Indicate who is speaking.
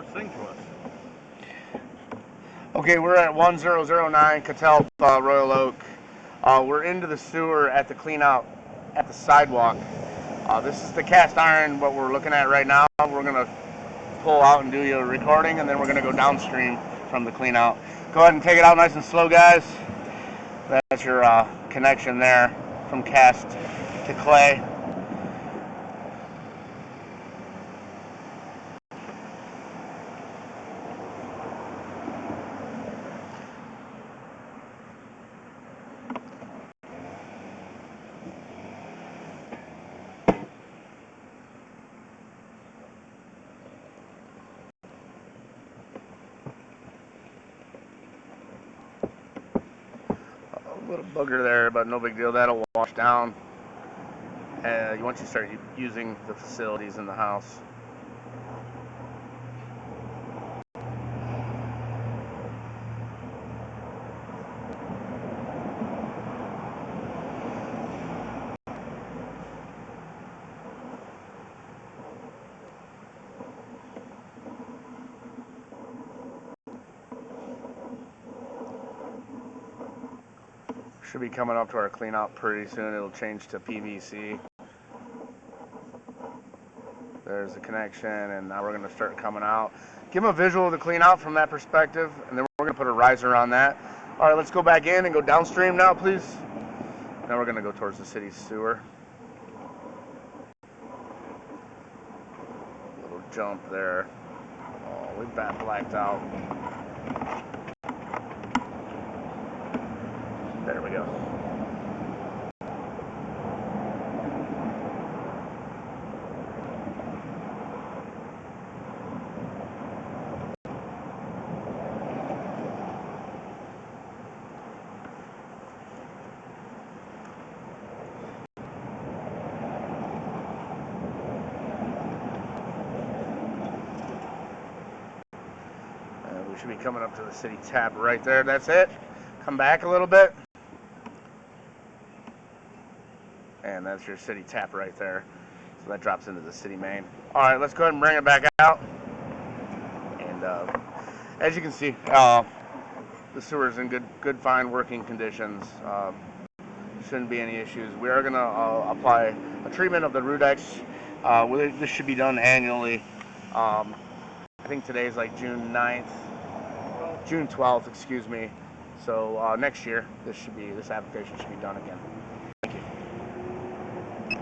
Speaker 1: First thing to us.
Speaker 2: Okay, we're at 1009 Catalpa Royal Oak. We're into the sewer at the clean out at the sidewalk. This is the cast iron, what we're looking at right now. We're going to pull out and do your recording, and then we're going to go downstream from the clean out. Go ahead and take it out nice and slow, guys. That's your connection there from cast to clay. A little booger there, but no big deal. That'll wash down once you start using the facilities in the house. Should be coming up to our clean out pretty soon. It'll change to PVC. There's the connection, and now we're going to start coming out. Give them a visual of the clean out from that perspective, and then we're going to put a riser on that. All right, let's go back in and go downstream now, please. Now we're going to go towards the city sewer. Little jump there. Oh, we blacked out. There we go. We should be coming up to the city tap right there. That's it. Come back a little bit. And that's your city tap right there. So that drops into the city main. All right, let's go ahead and bring it back out. And as you can see, the sewer is in good, fine working conditions. Shouldn't be any issues. We are going to apply a treatment of the Rudex. This should be done annually. I think today's like June 12th, excuse me. So next year, this application should be done again.